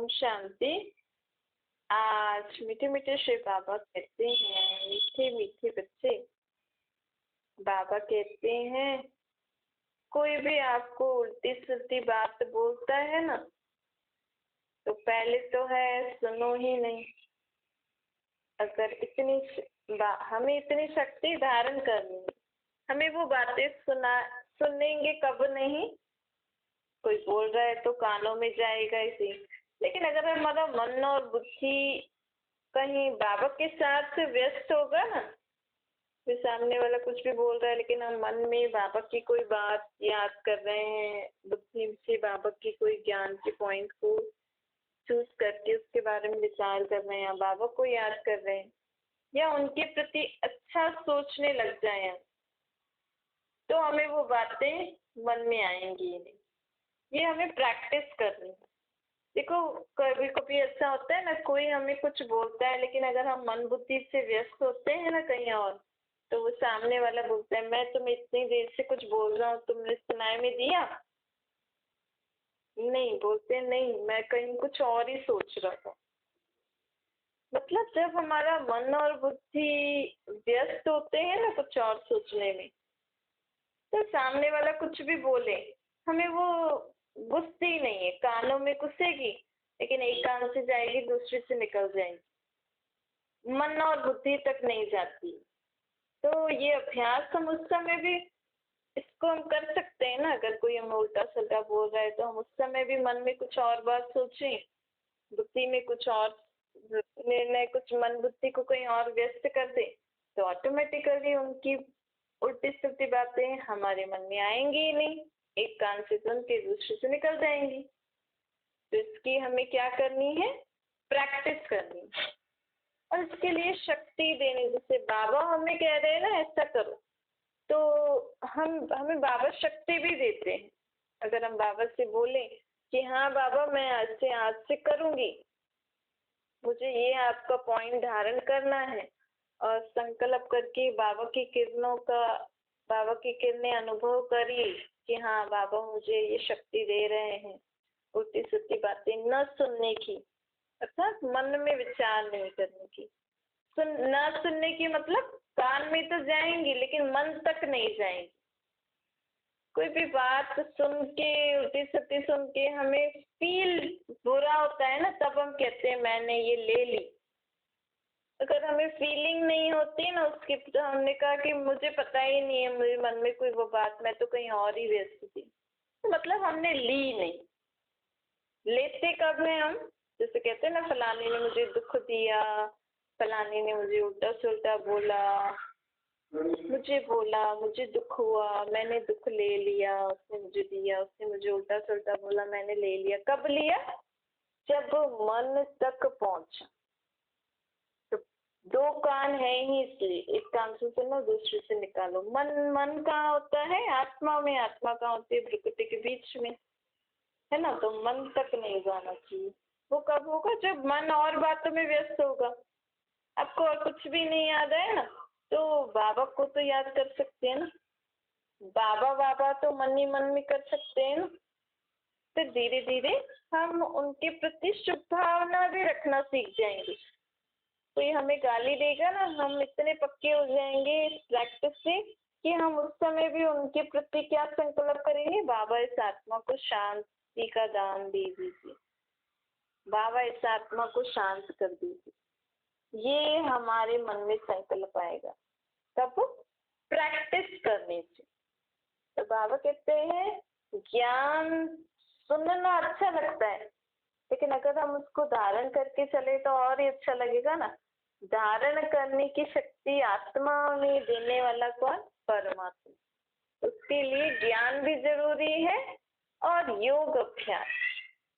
ओम शांति। आज मीठे मीठे श्री बाबा कहते हैं, मीठे मीठे बच्चे, बाबा कहते हैं कोई भी आपको उल्टी सुलटी बात बोलता है ना, तो पहले तो है सुनो ही नहीं। अगर हमें इतनी शक्ति धारण करनी है, हमें वो बातें सुनेंगे कब नहीं। कोई बोल रहा है तो कानों में जाएगा इसी, लेकिन अगर हमारा मन और बुद्धि कहीं बाबा के साथ व्यस्त होगा ना, फिर सामने वाला कुछ भी बोल रहा है लेकिन हम मन में बाबा की कोई बात याद कर रहे हैं, बुद्धि से बाबा की कोई ज्ञान के पॉइंट को चूज करके उसके बारे में विचार कर रहे हैं, बाबा को याद कर रहे हैं या उनके प्रति अच्छा सोचने लग जाए, तो हमें वो बातें मन में आएंगी ही नहीं। ये हमें प्रैक्टिस करनी है। देखो कभी कभी ऐसा होता है ना, कोई हमें कुछ बोलता है लेकिन अगर हम मन बुद्धि से व्यस्त होते हैं ना कहीं और, तो वो सामने वाला बोलता है मैं तुम्हें इतनी देर से कुछ बोल रहा हूँ, तुमने सुनाई में दिया नहीं। बोलते नहीं, मैं कहीं कुछ और ही सोच रहा था। मतलब जब हमारा मन और बुद्धि व्यस्त होते हैं ना कुछ और सोचने में, तो सामने वाला कुछ भी बोले हमें वो घुसती नहीं है, कानों में घुसेगी लेकिन एक कान से जाएगी दूसरे से निकल जाएगी, मन और बुद्धि तक नहीं जाती। तो ये अभ्यास हम उस समय भी इसको हम कर सकते हैं ना। अगर कोई हमें उल्टा सुल्टा बोल रहा है तो हम उस समय भी मन में कुछ और बात सोचें, बुद्धि में कुछ और निर्णय, कुछ मन बुद्धि को कहीं और व्यस्त कर दे, तो ऑटोमेटिकली उनकी उल्टी सुलटी बातें हमारे मन में आएंगी ही नहीं, एक कान से सुन के दूसरे से निकल जाएंगी। तो इसकी हमें क्या करनी है, प्रैक्टिस करनी है। और इसके लिए शक्ति देनी, जैसे बाबा हमें कह रहे हैं ना ऐसा करो, तो हमें बाबा शक्ति भी देते हैं। अगर हम बाबा से बोले कि हाँ बाबा मैं आज से करूंगी, मुझे ये आपका पॉइंट धारण करना है, और संकल्प करके बाबा की किरणें अनुभव करी कि हाँ बाबा मुझे ये शक्ति दे रहे हैं उल्टी सुल्टी बातें न सुनने की, अर्थात मन में विचार नहीं करने की। न सुनने की मतलब कान में तो जाएंगी लेकिन मन तक नहीं जाएंगी। कोई भी बात सुन के उल्टी सुल्टी सुन के हमें फील बुरा होता है ना, तब हम कहते हैं मैंने ये ले ली। अगर हमें फीलिंग नहीं होती ना उसकी, तो हमने कहा कि मुझे पता ही नहीं है, मेरे मन में कोई वो बात, मैं तो कहीं और ही व्यस्त थी, तो मतलब हमने ली नहीं। लेते कब है हम, जैसे कहते हैं ना फलाने ने मुझे दुख दिया, फलाने ने मुझे उल्टा सुल्टा बोला, मुझे दुख हुआ, मैंने दुख ले लिया, उसने मुझे दिया, उसने मुझे उल्टा सुल्टा बोला, मैंने ले लिया। कब लिया, जब मन तक पहुंचा। तो दो कान है ही इसलिए, एक कान से सुनो दूसरे से निकालो। मन कहाँ होता है, आत्मा में। आत्मा कहाँ होती है, प्रकृति के बीच में, है ना। तो मन तक नहीं जाना चाहिए। वो कब होगा, जब मन और बातों में व्यस्त होगा। आपको और कुछ भी नहीं याद है ना, तो बाबा को तो याद कर सकते हैं ना, बाबा तो मन ही मन में कर सकते हैं ना। फिर धीरे धीरे हम उनके प्रति शुभ भावना भी रखना सीख जाएंगे। कोई हमें गाली देगा ना, हम इतने पक्के हो जाएंगे इस प्रैक्टिस से कि हम उस समय भी उनके प्रति क्या संकल्प करेंगे, बाबा इस आत्मा को शांति का दान दे दीजिए, बाबा इस आत्मा को शांत कर दीजिए। ये हमारे मन में संकल्प आएगा तब प्रैक्टिस करने से। तो बाबा कहते हैं ज्ञान सुनना अच्छा लगता है, लेकिन अगर हम उसको धारण करके चले तो और ही अच्छा लगेगा ना। धारण करने की शक्ति आत्मा में देने वाला कौन, परमात्मा। उसके लिए ज्ञान भी जरूरी है और योग अभ्यास।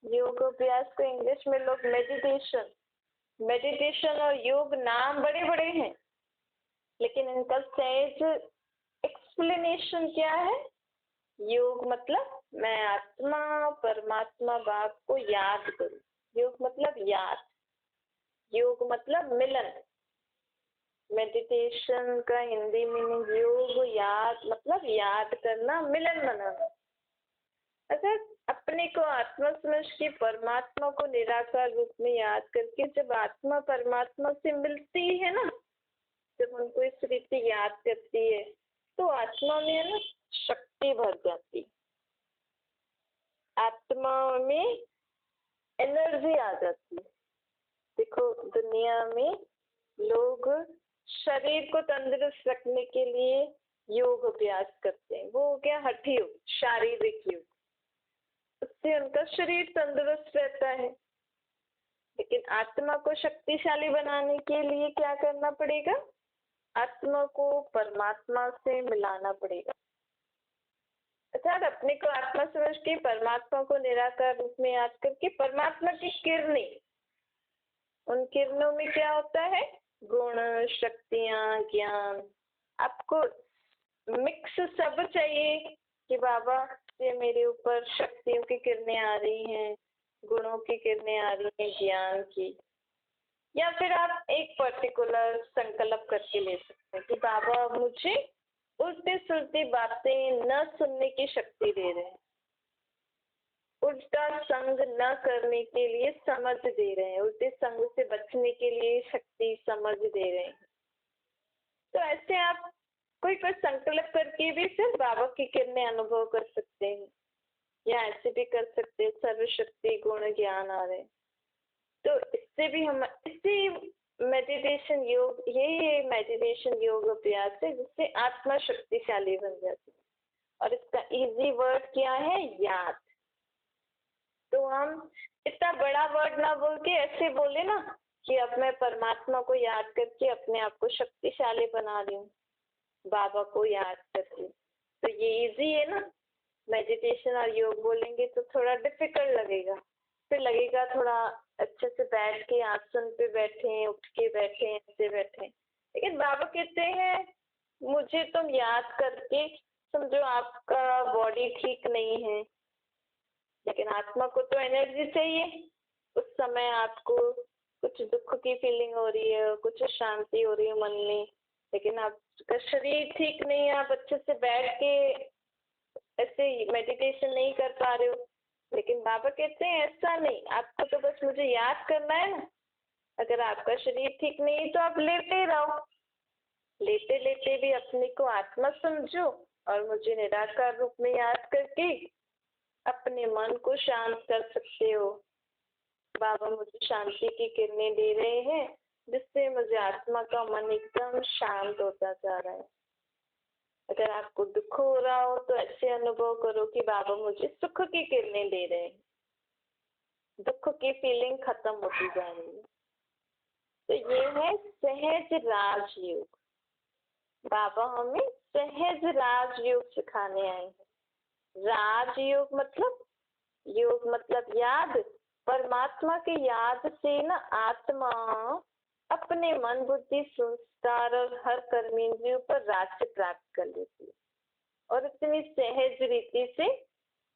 योग अभ्यास को इंग्लिश में लोग मेडिटेशन और योग नाम बड़े बड़े हैं, लेकिन इनका सहज एक्सप्लेनेशन क्या है। योग मतलब मैं आत्मा परमात्मा बाप को याद करूं। योग मतलब याद, योग मतलब मिलन। मेडिटेशन का हिंदी मीनिंग योग याद मतलब याद करना, मिलन मनाना। अगर अपने को आत्मा समझ के परमात्मा को निराकार रूप में याद करके जब आत्मा परमात्मा से मिलती है ना, जब उनको इस रीति याद करती है तो आत्मा में है ना शक्ति भर जाती, आत्मा में एनर्जी आ जाती। देखो दुनिया में लोग शरीर को तंदुरुस्त रखने के लिए योग अभ्यास करते हैं, वो हो गया हठ योग, शारीरिक योग, उससे उनका शरीर तंदुरुस्त रहता है। लेकिन आत्मा को शक्तिशाली बनाने के लिए क्या करना पड़ेगा? आत्मा को परमात्मा से मिलाना पड़ेगा। अर्थात अपने को आत्मा समझ के परमात्मा को निराकार रूप में याद करके परमात्मा की किरणें, उन किरणों में क्या होता है? गुण, शक्तियां, ज्ञान। आपको मिक्स सब चाहिए कि बाबा ये मेरे ऊपर शक्तियों की किरणें आ रही हैं, गुणों की किरणें आ रही हैं, ज्ञान की। या फिर आप एक पर्टिकुलर संकल्प करके ले सकते हैं कि बाबा मुझे उल्टी सुलटी बातें न सुनने की शक्ति दे रहे हैं, उल्टा संग न करने के लिए समझ दे रहे हैं, उल्टे संग से बचने के लिए शक्ति समझ दे रहे हैं। तो ऐसे आप कोई संकल्प करके भी फिर बाबा की किरणें अनुभव कर सकते हैं, या ऐसे भी कर सकते हैं सर्वशक्ति गुण ज्ञान आ रहे हैं। तो इससे भी हम इसी मेडिटेशन योग, ये मेडिटेशन योग अभ्यास है जिससे आत्मा शक्तिशाली बन जाती है। और इसका इजी वर्ड क्या है? याद। तो हम इतना बड़ा वर्ड ना बोल के ऐसे बोले ना कि अब मैं परमात्मा को याद करके अपने आप को शक्तिशाली बना रही हूँ बाबा को याद करके, तो ये इजी है ना। मेडिटेशन और योग बोलेंगे तो थोड़ा डिफिकल्ट लगेगा, फिर लगेगा थोड़ा अच्छे से बैठ के आसन पे बैठे, उठ के बैठे, ऐसे बैठे। लेकिन बाबा कहते हैं मुझे तुम याद करके, समझो आपका बॉडी ठीक नहीं है लेकिन आत्मा को तो एनर्जी चाहिए, उस समय आपको कुछ दुख की फीलिंग हो रही है, कुछ शांति हो रही है मन में, लेकिन आपका शरीर ठीक नहीं है, आप अच्छे से बैठ के ऐसे मेडिटेशन नहीं कर पा रहे हो। लेकिन बाबा कहते हैं ऐसा नहीं, आपको तो बस मुझे याद करना है ना। अगर आपका शरीर ठीक नहीं है तो आप लेटे रहो, लेटे लेटे भी अपने को आत्मा समझो और मुझे निराकार रूप में याद करके अपने मन को शांत कर सकते हो। बाबा मुझे शांति की किरणें दे रहे हैं जिससे मुझे आत्मा का मन एकदम शांत होता जा रहा है। अगर आपको दुख हो रहा हो तो ऐसे अनुभव करो कि बाबा मुझे सुख की किरणें दे रहे हैं, दुख की फीलिंग खत्म होती जा रही है। तो ये है सहज राजयोग। बाबा हमें सहज राजयोग सिखाने आए हैं। राजयोग मतलब, योग मतलब याद, परमात्मा की याद से ना आत्मा अपने मन बुद्धि संस्कार और हर कर्मेंद्रियों पर राज्य प्राप्त कर लेती है। और इतनी सहज रीति से,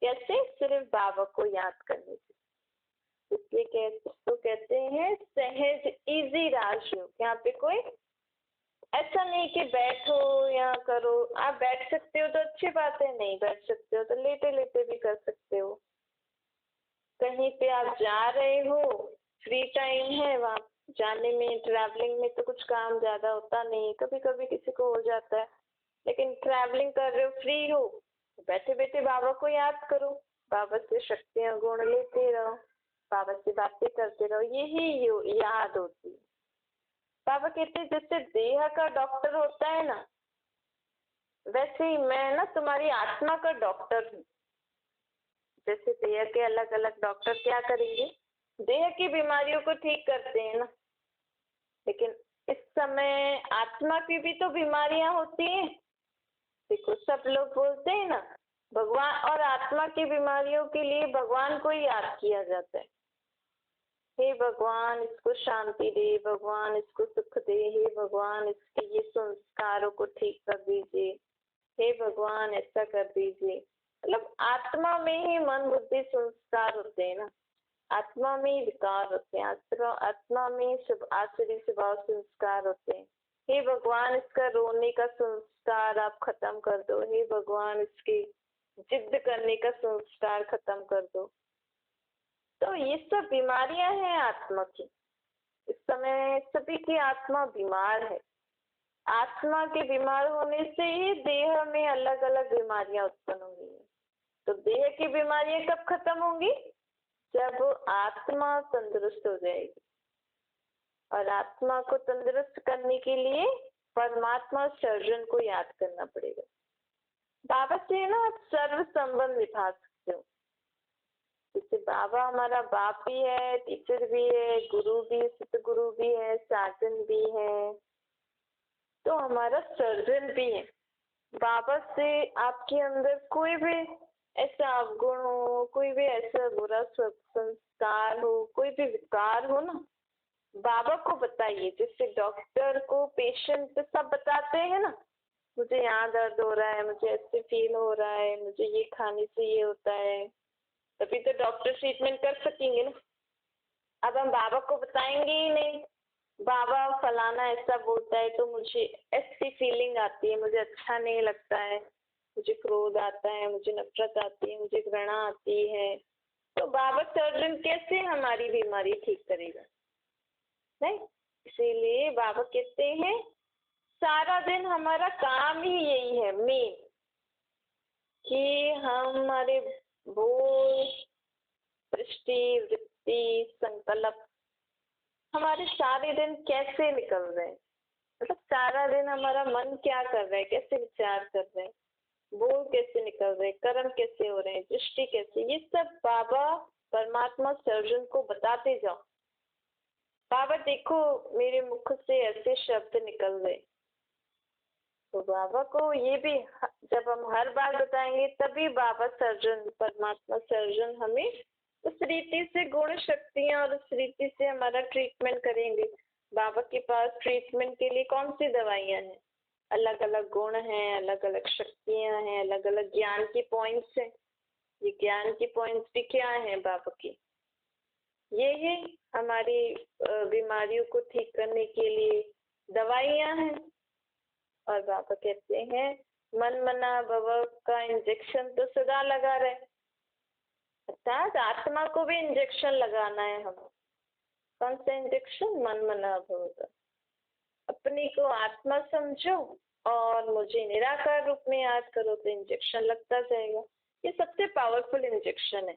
कैसे? सिर्फ बाबा को याद करने से। इसलिए इसको कहते हैं सहज इजी राजयोग। यहाँ पे कोई ऐसा नहीं कि बैठो या करो, आप बैठ सकते हो तो अच्छी बात है, नहीं बैठ सकते हो तो लेटे लेटे भी कर सकते हो। कहीं पे आप जा रहे हो, फ्री टाइम है, वहाँ जाने में, ट्रैवलिंग में तो कुछ काम ज्यादा होता नहीं, कभी कभी किसी को हो जाता है, लेकिन ट्रैवलिंग कर रहे हो, फ्री हो, बैठे बैठे बाबा को याद करो, बाबा से शक्तियाँ गुण लेते रहो, बाबा से बातें करते रहो, यही याद होती है। बाबा कहते हैं जैसे देह का डॉक्टर होता है ना, वैसे ही मैं ना तुम्हारी आत्मा का डॉक्टर हूँ। जैसे देह के अलग अलग डॉक्टर क्या करेंगे? देह की बीमारियों को ठीक करते हैं ना, लेकिन इस समय आत्मा की भी तो बीमारियां होती हैं। देखो सब लोग बोलते हैं ना भगवान, और आत्मा की बीमारियों के लिए भगवान को ही याद किया जाता है। हे भगवान इसको शांति दे, भगवान इसको सुख दे, हे भगवान इसके ये संस्कारों को ठीक कर दीजिए, हे भगवान ऐसा कर दीजिए। मतलब आत्मा में ही मन बुद्धि संस्कार होते हैं ना, आत्मा में ही विकार होते हैं, आत्मा में आसुरी स्वभाव संस्कार होते हैं। हे भगवान इसका रोने का संस्कार आप खत्म कर दो, हे भगवान इसकी जिद करने का संस्कार खत्म कर दो। तो ये सब बीमारियां हैं आत्मा की। इस समय सभी की आत्मा बीमार है। आत्मा के बीमार होने से ही देह में अलग अलग बीमारियां उत्पन्न होंगी। तो देह की बीमारियां कब खत्म होंगी? जब आत्मा तंदुरुस्त हो जाएगी। और आत्मा को तंदुरुस्त करने के लिए परमात्मा सर्जन को याद करना पड़ेगा। बाबा से ना आप सर्व संबंध निभा सकते हो। जैसे बाबा हमारा बाप भी है, टीचर भी है, गुरु भी, सतगुरु भी है, साजन भी है, तो हमारा सर्जन भी है। बाबा से आपके अंदर कोई भी ऐसा अवगुण हो, कोई भी ऐसा बुरा संस्कार हो, कोई भी विकार हो ना, बाबा को बताइए। जैसे डॉक्टर को पेशेंट सब बताते हैं ना, मुझे यहाँ दर्द हो रहा है, मुझे ऐसे फील हो रहा है, मुझे ये खाने से ये होता है, तभी तो डॉक्टर ट्रीटमेंट कर सकेंगे ना। अब हम बाबा को बताएंगे ही नहीं, बाबा फलाना ऐसा बोलता है तो मुझे ऐसी फीलिंग आती है, मुझे अच्छा नहीं लगता है, मुझे क्रोध आता है, मुझे नफरत आती है, मुझे घृणा आती है, तो बाबा सर्जन कैसे हमारी बीमारी ठीक करेगा? नहीं। इसीलिए बाबा कहते हैं सारा दिन हमारा काम ही यही है मेन, कि हम हमारे बोल, दृष्टि, वृत्ति, संकल्प हमारे सारे दिन कैसे निकल रहे हैं। मतलब सारा दिन हमारा मन क्या कर रहा है, कैसे विचार कर रहे हैं, बोल कैसे निकल रहे, कर्म कैसे हो रहे हैं, दृष्टि कैसे, ये सब बाबा परमात्मा सर्जन को बताते जाओ। बाबा देखो मेरे मुख से ऐसे शब्द निकल गए, तो बाबा को ये भी जब हम हर बार बताएंगे तभी बाबा सर्जन, परमात्मा सर्जन हमें उस रीति से गुण शक्तियां और उस रीति से हमारा ट्रीटमेंट करेंगे। बाबा के पास ट्रीटमेंट के लिए कौन सी दवाइयां हैं? अलग अलग गुण हैं, अलग अलग शक्तियां हैं, अलग अलग ज्ञान की पॉइंट्स हैं। ये ज्ञान की पॉइंट्स भी क्या है बाबा की? ये ही हमारी बीमारियों को ठीक करने के लिए दवाइयां हैं। और बाबा कहते हैं मन मना भव का इंजेक्शन तो सदा लगा रहे, अर्थात आत्मा को भी इंजेक्शन लगाना है हमें। कौन सा इंजेक्शन? मन मना भव का। अपने को आत्मा समझो और मुझे निराकार रूप में याद करो तो इंजेक्शन लगता जाएगा। ये सबसे पावरफुल इंजेक्शन है।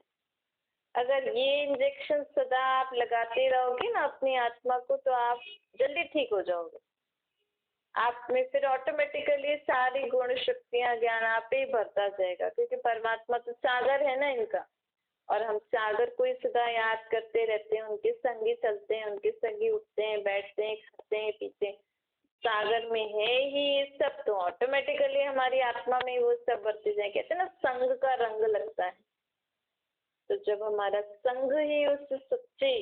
अगर ये इंजेक्शन सदा आप लगाते रहोगे ना अपनी आत्मा को, तो आप जल्दी ठीक हो जाओगे। आप में फिर ऑटोमेटिकली सारी गुण शक्तियां ज्ञान आप ही भरता जाएगा, क्योंकि परमात्मा तो सागर है ना इनका, और हम सागर को ही सदा याद करते रहते हैं, उनके संग ही चलते हैं, उनके संग ही उठते हैं, बैठते हैं, खाते हैं, पीते हैं। सागर में है ही ये सब, तो ऑटोमेटिकली हमारी आत्मा में वो सब बढ़ते जाए। कहते हैं ना संग का रंग लगता है। तो जब हमारा संग ही उस सच्चे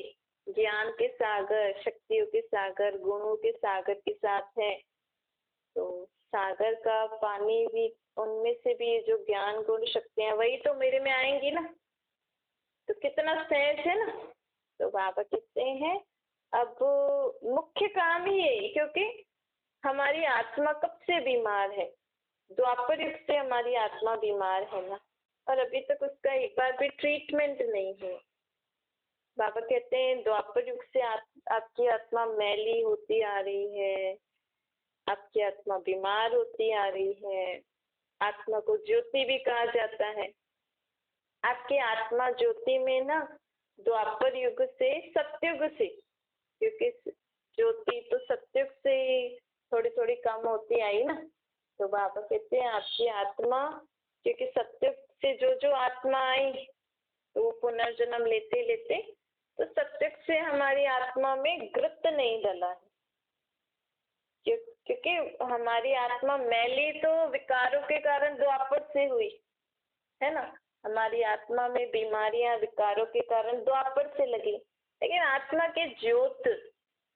ज्ञान के सागर, शक्तियों के सागर, गुणों के सागर के साथ है, तो सागर का पानी भी, उनमें से भी जो ज्ञान गुण शक्तियां वही तो मेरे में आएंगी ना, तो कितना सहज है ना। तो बाबा कहते हैं अब मुख्य काम ही है, क्योंकि हमारी आत्मा कब से बीमार है? द्वापर युग से हमारी आत्मा बीमार है ना, और अभी तक उसका एक बार भी ट्रीटमेंट नहीं है। बाबा कहते हैं द्वापर युग से आपकी आत्मा मैली होती आ रही है, आपकी आत्मा बीमार होती आ रही है। आत्मा को ज्योति भी कहा जाता है। आपकी आत्मा ज्योति में ना द्वापर युग से सत्युग से, क्योंकि ज्योति तो सत्युग से थोड़ी थोड़ी कम होती आई ना, तो बाबा कहते हैं आपकी आत्मा, क्योंकि सत्युग से जो जो आत्मा आई तो वो पुनर्जन्म लेते लेते, तो सत्युग से हमारी आत्मा में घृत नहीं डला है, क्योंकि हमारी आत्मा मैली तो विकारों के कारण द्वापर से हुई है ना। हमारी आत्मा में बीमारियां विकारों के कारण द्वापर से लगी, लेकिन आत्मा के ज्योत,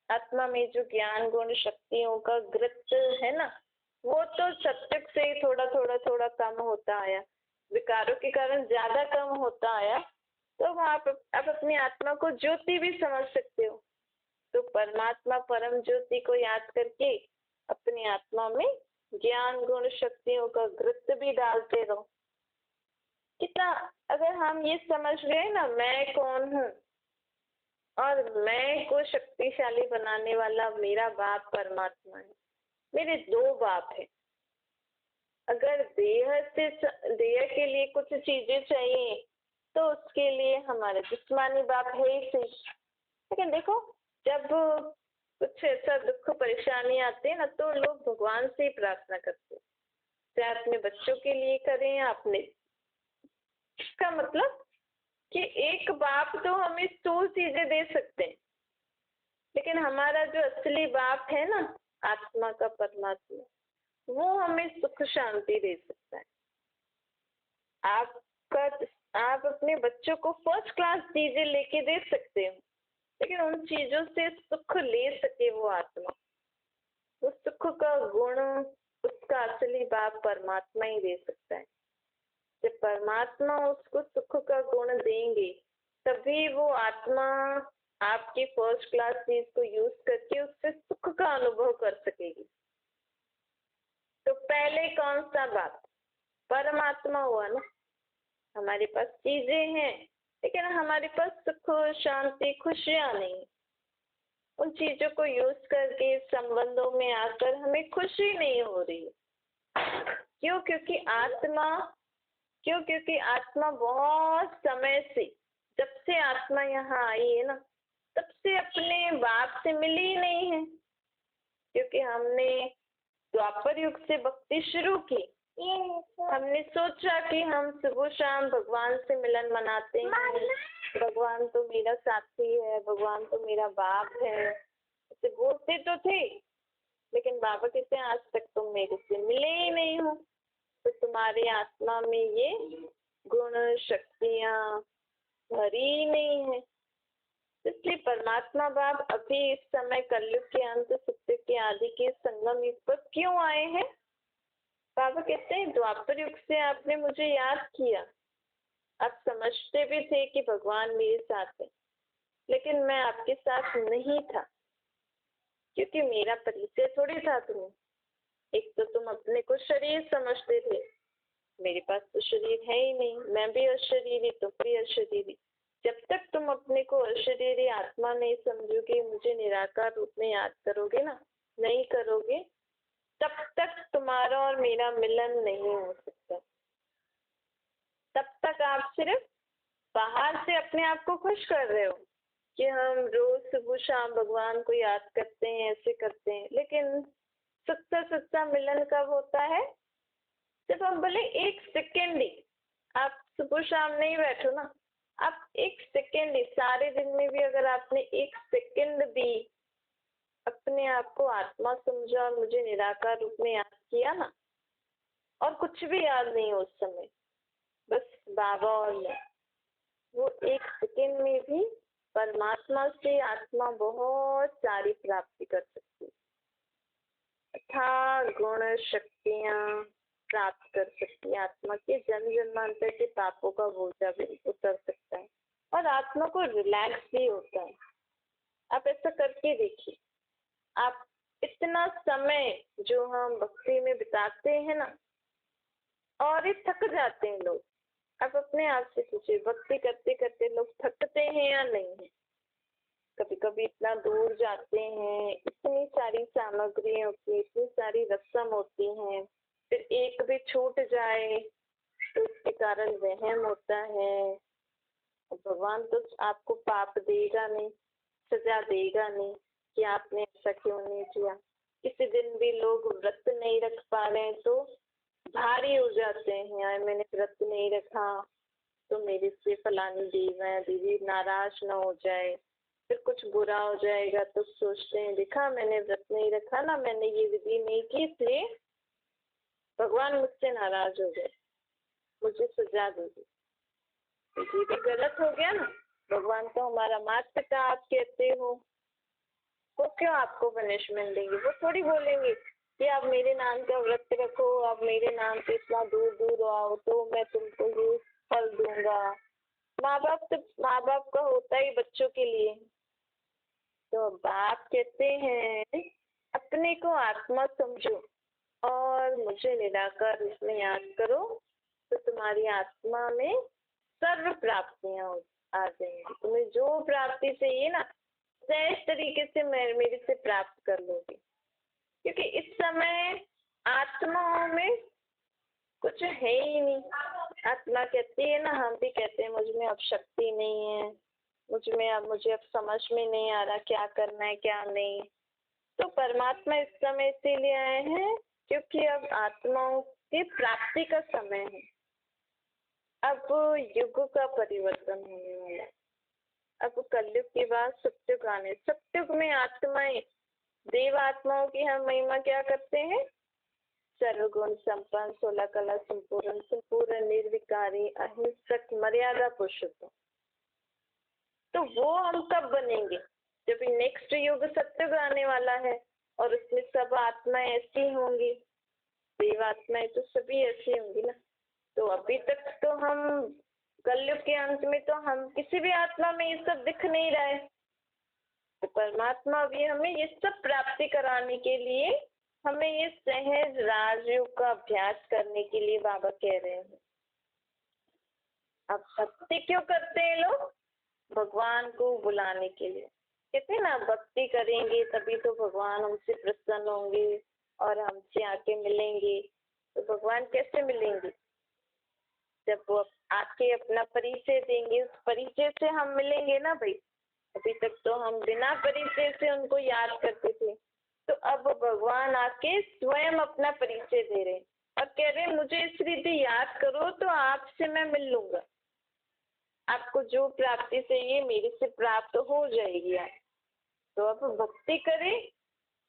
आत्मा में जो ज्ञान गुण शक्तियों का घृत है ना, वो तो सत्युग से ही थोड़ा थोड़ा थोड़ा कम होता आया, विकारों के कारण ज्यादा कम होता आया। तो आप अपनी आत्मा को ज्योति भी समझ सकते हो। तो परमात्मा परम ज्योति को याद करके अपनी आत्मा में ज्ञान गुण शक्तियों का घृत भी डालते रहो। कितना, अगर हम ये समझ गए ना मैं कौन हूँ और मैं को शक्तिशाली बनाने वाला मेरा बाप परमात्मा है। मेरे दो बाप है। अगर देह के लिए कुछ चीजें चाहिए तो उसके लिए हमारे जिस्मानी बाप है ही सही। लेकिन देखो, जब कुछ ऐसा दुख परेशानी आती है ना तो लोग भगवान से ही प्रार्थना करते हैं, चाहे अपने बच्चों के लिए करें या अपने। इसका मतलब कि एक बाप तो हमें स्थूल चीजें दे सकते हैं, लेकिन हमारा जो असली बाप है ना, आत्मा का परमात्मा, वो हमें सुख शांति दे सकता है। आपका आप अपने बच्चों को फर्स्ट क्लास चीजें लेके दे सकते हो, लेकिन उन चीजों से सुख ले सके वो आत्मा, उस सुख का गुण उसका असली बाप परमात्मा ही दे सकता है। जब परमात्मा उसको सुख का गुण देंगे तभी वो आत्मा आपकी फर्स्ट क्लास चीज को यूज करके उससे सुख का अनुभव कर सकेगी। तो पहले कौन सा बाप? परमात्मा हुआ ना। हमारे पास चीजें हैं लेकिन हमारे पास सुख शांति खुशियां नहीं। उन चीजों को यूज करके संबंधों में आकर हमें खुशी नहीं हो रही। क्यों? क्योंकि आत्मा बहुत समय से, जब से आत्मा यहाँ आई है ना, तब से अपने बाप से मिली ही नहीं है। क्योंकि हमने द्वापर युग से भक्ति शुरू की, हमने सोचा कि हम सुबह शाम भगवान से मिलन मनाते हैं, भगवान तो मेरा साथी है, भगवान तो मेरा बाप है, ऐसे बोलते तो थे। लेकिन बाबा कहते हैं आज तक तुम मेरे से मिले ही नहीं हो, तो तुम्हारी आत्मा में ये गुण शक्तियां भरी नहीं है। इसलिए परमात्मा बाप अभी इस समय कलयुग के अंत सत्य के आदि के संगम युग पर क्यों आए हैं? बाबा कहते हैं द्वापर युग से आपने मुझे याद किया, आप समझते भी थे कि भगवान मेरे साथ है, लेकिन मैं आपके साथ नहीं था, क्योंकि मेरा परिचय थोड़ी था तुम्हें। एक तो तुम अपने को शरीर समझते थे, मेरे पास तो शरीर है ही नहीं, मैं भी अशरीरी, तुम भी अशरीरी। जब तक तुम अपने को अशरीरी आत्मा नहीं समझोगे, मुझे निराकार रूप में याद करोगे ना, नहीं करोगे, तब तक तुम्हारा और मेरा मिलन नहीं हो सकता। तब तक आप सिर्फ बाहर से अपने आप को खुश कर रहे हो कि हम रोज सुबह शाम भगवान को याद करते हैं, ऐसे करते हैं। लेकिन सच्चा सच्चा मिलन कब होता है? जब हम भले एक सेकेंड ही, आप सुबह शाम नहीं बैठो ना, आप एक सेकेंड ही, सारे दिन में भी अगर आपने एक सेकेंड भी अपने आप को आत्मा समझा और मुझे निराकार रूप में याद किया ना, और कुछ भी याद नहीं हो उस समय, बस बाबा और मैं, वो एक सेकेंड में भी परमात्मा से आत्मा बहुत सारी प्राप्ति कर सकती है, अथाह गुण शक्तियां प्राप्त कर सकती है। आत्मा के जन्म जन्मांतर के पापों का बोझा भी उतर सकता है और आत्मा को रिलैक्स भी होता है। आप ऐसा करके देखिए, आप इतना समय जो हम भक्ति में बिताते हैं ना, और ये थक जाते हैं लोग। आप अपने आप से पूछिए, भक्ति करते करते लोग थकते हैं या नहीं है? कभी कभी इतना दूर जाते हैं, इतनी सारी सामग्री होती है, इतनी सारी रस्म होती हैं, फिर एक भी छूट जाए तो उसके कारण वहम होता है। भगवान तो आपको पाप देगा नहीं, सजा देगा नहीं कि आपने ऐसा क्यों नहीं किया। किसी दिन भी लोग व्रत नहीं रख पा रहे हैं तो भारी हो जाते हैं, यार मैंने व्रत नहीं रखा तो मेरे से फलानी दीदी नाराज ना हो जाए, फिर कुछ बुरा हो जाएगा तो सोचते हैं देखा मैंने व्रत नहीं रखा ना, मैंने ये विधि नहीं की, इसलिए भगवान मुझसे नाराज हो गए, मुझे सजा दे दी। ये भी गलत हो गया ना। भगवान तो हमारा माता पिता आप कहते हो, वो क्यों आपको पनिशमेंट देंगे? वो थोड़ी बोलेंगे कि आप मेरे नाम का व्रत रखो, आप मेरे नाम पे इतना दूर दूर आओ तो मैं तुमको ये फल दूंगा। माँ बाप का होता ही बच्चों के लिए। तो बाप कहते हैं अपने को आत्मा समझो और मुझे निराकार रूप में याद करो, तो तुम्हारी आत्मा में सर्व प्राप्तियां आ जाएंगी। तुम्हें जो प्राप्ति चाहिए ना सहज तरीके से मेरे से प्राप्त कर लोगे, क्योंकि इस समय आत्माओं में कुछ है ही नहीं। आत्मा कहती है ना, हम भी कहते हैं मुझ में अब शक्ति नहीं है, मुझे अब समझ में नहीं आ रहा क्या करना है क्या नहीं। तो परमात्मा इस समय इसीलिए आए हैं क्योंकि अब आत्माओं की प्राप्ति का समय है। अब युग का परिवर्तन होने वाला है। अब कलयुग के बाद सत्युग आने, सत्युग में आत्माएं, देव आत्माओं की हम महिमा क्या करते हैं? सर्वगुण संपन्न, 16 कला संपूर्ण, संपूर्ण निर्विकारी, अहिंसक, मर्यादा पुरुषोत्तम। तो वो हम कब बनेंगे? जब नेक्स्ट युग सत्युग आने वाला है और उसमें सब आत्माएं ऐसी होंगी, देव आत्माएं तो सभी ऐसी होंगी ना। तो अभी तक तो हम कलयुग के अंत में तो हम किसी भी आत्मा में ये सब दिख नहीं रहा है। तो परमात्मा भी हमें ये सब प्राप्ति कराने के लिए, हमें ये सहज राजयोग का अभ्यास करने के लिए बाबा कह रहे हैं। अब भक्ति क्यों करते हैं लोग? भगवान को बुलाने के लिए। कहते हैं ना, भक्ति करेंगे तभी तो भगवान हमसे प्रसन्न होंगे और हमसे आके मिलेंगे। तो भगवान कैसे मिलेंगे? जब वो आके अपना परिचय देंगे, उस परिचय से हम मिलेंगे ना भाई। अभी तक तो हम बिना परिचय से उनको याद करते थे, तो अब भगवान आके स्वयं अपना परिचय दे रहे और कह रहे मुझे इस रीति याद करो तो आपसे मैं मिल लूंगा। आपको जो प्राप्ति चाहिए मेरे से प्राप्त हो जाएगी। आप तो अब भक्ति करें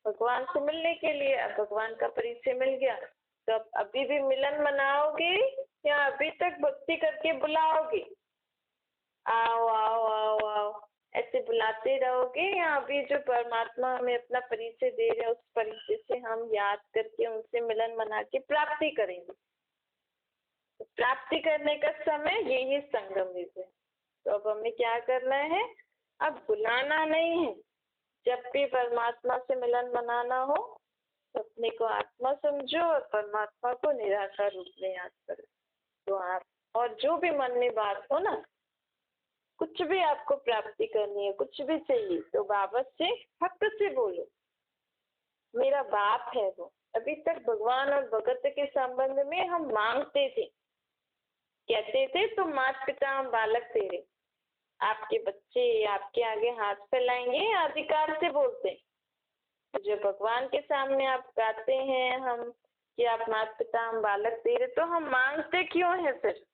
भगवान से मिलने के लिए। अब भगवान का परिचय मिल गया तो अब अभी भी मिलन मनाओगे या अभी तक भक्ति करके बुलाओगे? आओ आओ आओ आओ ऐसे बुलाते रहोगे, या अभी जो परमात्मा हमें अपना परिचय दे रहे हैं उस परिचय से हम याद करके उनसे मिलन मना के प्राप्ति करेंगे। तो प्राप्ति करने का समय यही संगम युग है। तो अब हमें क्या करना है? अब बुलाना नहीं है। जब भी परमात्मा से मिलन मनाना हो तो अपने को आत्मा समझो और परमात्मा को निराकार रूप में याद करो। तो आप और जो भी मन में बात हो ना, कुछ भी आपको प्राप्ति करनी है, कुछ भी चाहिए तो बाबा से हक से बोलो। मेरा बाप है वो। अभी तक भगवान और भगत के संबंध में हम मांगते थे, कहते थे तो माता पिता हम बालक तेरे, आपके बच्चे आपके आगे हाथ फैलाएंगे, अधिकार से बोलते। जो भगवान के सामने आप गाते हैं हम कि आप माता पिता हम बालक तेरे, तो हम मांगते क्यों है फिर?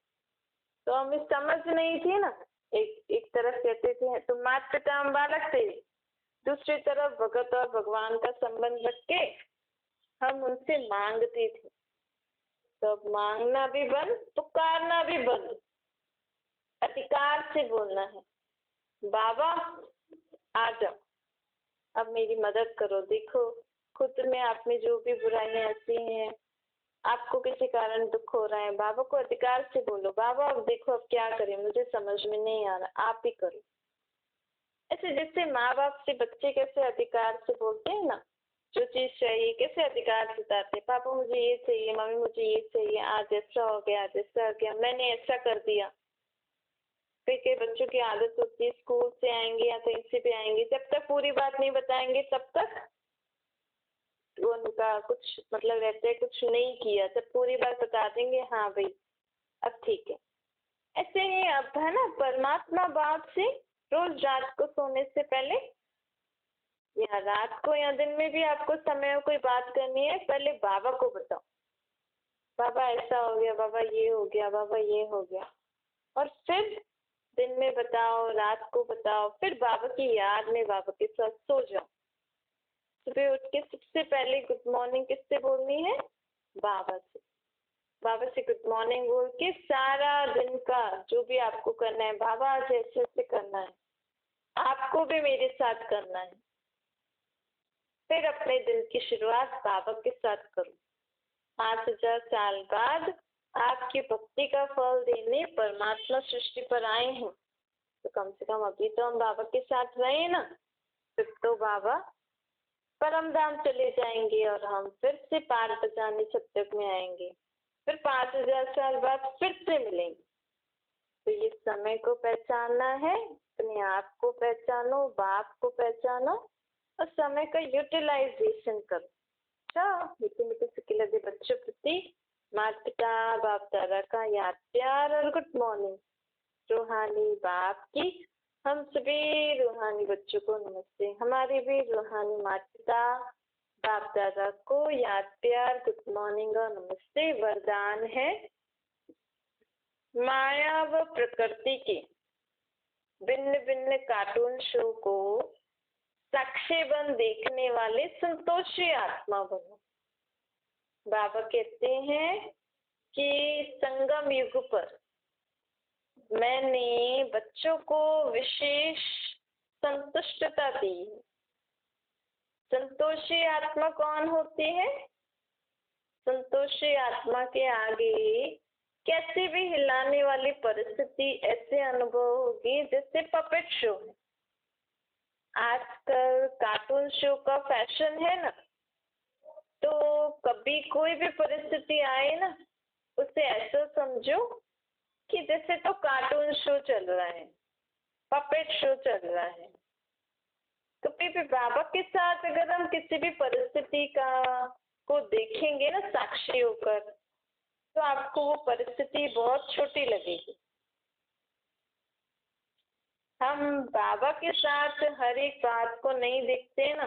तो हमें समझ नहीं थी ना। एक तरफ कहते थे तुम माता पिता हम बालक तेरे, दूसरी तरफ भगत और भगवान का संबंध रख के हम उनसे मांगते थे। तो अब मांगना भी बंद, पुकारना भी बंद, अधिकार से बोलना है। बाबा आ जाओ, अब मेरी मदद करो। देखो खुद में आप में जो भी बुराइयां ऐसी हैं, आपको किसी कारण दुख हो रहा है, बाबा को अधिकार से बोलो, बाबा अब देखो अब क्या करें, मुझे समझ में नहीं आ रहा, आप ही करो। ऐसे जैसे माँ बाप से बच्चे कैसे अधिकार से बोलते हैं ना, जो चीज चाहिए कैसे अधिकार जताते, पापा मुझे ये चाहिए, मम्मी मुझे ये चाहिए, आज ऐसा हो गया, आज ऐसा हो गया, मैंने ऐसा कर दिया। फिर कई बच्चों की आदत होती है, स्कूल से आएंगे या कहीं से भी आएंगे, जब तक पूरी बात नहीं बताएंगे तब तक उनका कुछ मतलब रहता है, कुछ नहीं किया। जब पूरी बात बता देंगे, हाँ भाई अब ठीक है। ऐसे ही अब है ना, परमात्मा बाप से रोज रात को सोने से पहले या रात को या दिन में भी आपको समय कोई बात करनी है, पहले बाबा को बताओ, बाबा ऐसा हो गया, बाबा ये हो गया, बाबा ये हो गया। और फिर दिन में बताओ, रात को बताओ, फिर बाबा की याद में बाबा के साथ सो जाओ। सुबह उठ के सबसे पहले गुड मॉर्निंग किससे बोलनी है? बाबा से। बाबा से गुड मॉर्निंग बोल के सारा दिन का जो भी आपको करना है, बाबा आज ऐसे ऐसे करना है, आपको भी मेरे साथ करना है। फिर अपने दिन की शुरुआत बाबा के साथ करो। 5000 साल बाद आपकी भक्ति का फल देने परमात्मा सृष्टि पर आए हैं, तो कम से कम अभी तो हम बाबा के साथ रहे ना। फिर तो बाबा परम धाम चले जाएंगे और हम फिर से पार बजाने सत्युग में आएंगे। फिर 5,000 साल बाद फिर से मिलेंगे। तो ये समय को पहचानना है, अपने आप को पहचानो, बाप को पहचानो और समय का यूटिलाइजेशन करो। अच्छा, मीठे मीठे सिक्के लगे बच्चों प्रति माता पिता बाप दादा का याद प्यार और गुड मॉर्निंग। रूहानी बाप की हम सभी रूहानी बच्चों को नमस्ते। हमारे भी रूहानी माता पिता बाप दादा को याद प्यार गुड मॉर्निंग और नमस्ते। वरदान है, माया व प्रकृति के भिन्न भिन्न कार्टून शो को साक्षी बन देखने वाले संतोषी आत्मा बनो। बाबा कहते हैं कि संगम युग पर मैंने बच्चों को विशेष संतुष्टता दी है। संतोषी आत्मा कौन होती है? संतोषी आत्मा के आगे कैसी भी हिलाने वाली परिस्थिति ऐसे अनुभव होगी जैसे पपेट शो है। आजकल कार्टून शो का फैशन है ना, तो कभी कोई भी परिस्थिति आए ना, उसे ऐसा समझो कि जैसे तो कार्टून शो चल रहा है, पपेट शो चल रहा है। कभी भी बाबा के साथ अगर हम किसी भी परिस्थिति को देखेंगे ना साक्षी होकर, तो आपको वो परिस्थिति बहुत छोटी लगेगी। हम बाबा के साथ हर एक बात को नहीं देखते ना,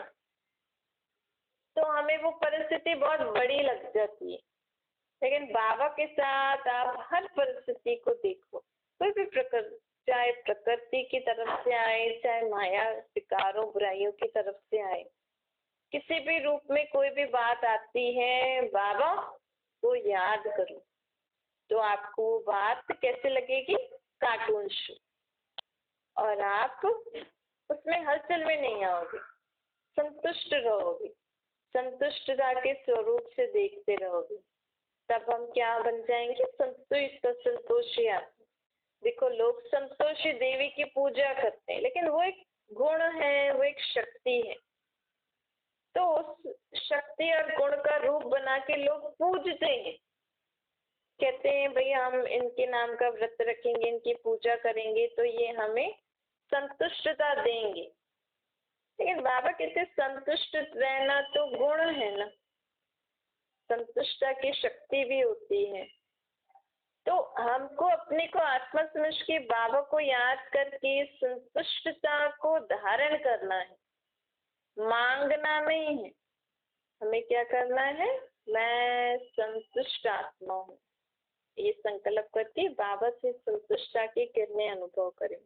तो हमें वो परिस्थिति बहुत बड़ी लग जाती है। लेकिन बाबा के साथ आप हर परिस्थिति को देखो, कोई भी प्रकृति, चाहे प्रकृति की तरफ से आए, चाहे माया विकारों बुराइयों की तरफ से आए, किसी भी रूप में कोई भी बात आती है, बाबा को याद करो, तो आपको वो बात कैसे लगेगी? Cartoon show. और आप उसमें हलचल में नहीं आओगे, संतुष्ट रहोगे, संतुष्टता के स्वरूप से देखते रहोगे। तब हम क्या बन जाएंगे? संतुष्ट, संतोषी आत्मा। देखो, लोग संतोषी देवी की पूजा करते हैं, लेकिन वो एक गुण है, वो एक शक्ति है। तो उस शक्ति और गुण का रूप बना के लोग पूजते हैं, कहते हैं भाई हम इनके नाम का व्रत रखेंगे, इनकी पूजा करेंगे तो ये हमें संतुष्टता देंगे। लेकिन बाबा कहते संतुष्ट रहना तो गुण है ना, संतुष्टता की शक्ति भी होती है। तो हमको अपने को आत्मा समझ के बाबा को याद करके संतुष्टता को धारण करना है, मांगना नहीं है। हमें क्या करना है? मैं संतुष्ट आत्मा हूँ, ये संकल्प करके बाबा से संतुष्टता की किरणें अनुभव करें।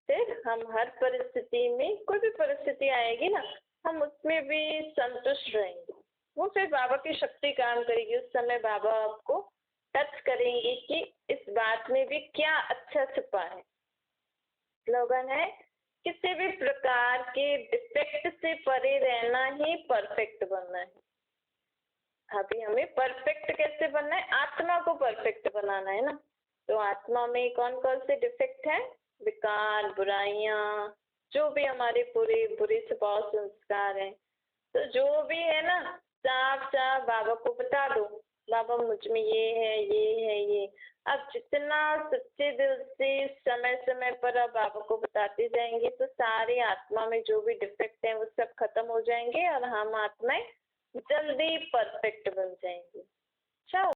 फिर हम हर परिस्थिति में, कोई भी परिस्थिति आएगी ना, हम उसमें भी संतुष्ट रहेंगे। वो फिर बाबा की शक्ति काम करेगी। उस समय बाबा आपको टच करेंगे कि इस बात में भी क्या अच्छा छुपा है। स्लोगन है, किसी भी प्रकार के डिफेक्ट से परे रहना ही परफेक्ट बनना है। अभी हमें परफेक्ट कैसे बनना है? आत्मा को परफेक्ट बनाना है ना। तो आत्मा में कौन कौन से डिफेक्ट है? विकार, बुराइयां, जो भी हमारे पूरे बुरे स्वभाव संस्कार हैं, तो जो भी है ना, साफ साफ बाबा को बता दो, बाबा मुझ में ये है, ये है, ये। अब जितना सच्चे दिल से समय समय पर आप बाबा को बताते जाएंगे, तो सारी आत्मा में जो भी डिफेक्ट है वो सब खत्म हो जाएंगे और हम आत्माएं जल्दी परफेक्ट बन जाएंगे। अच्छा।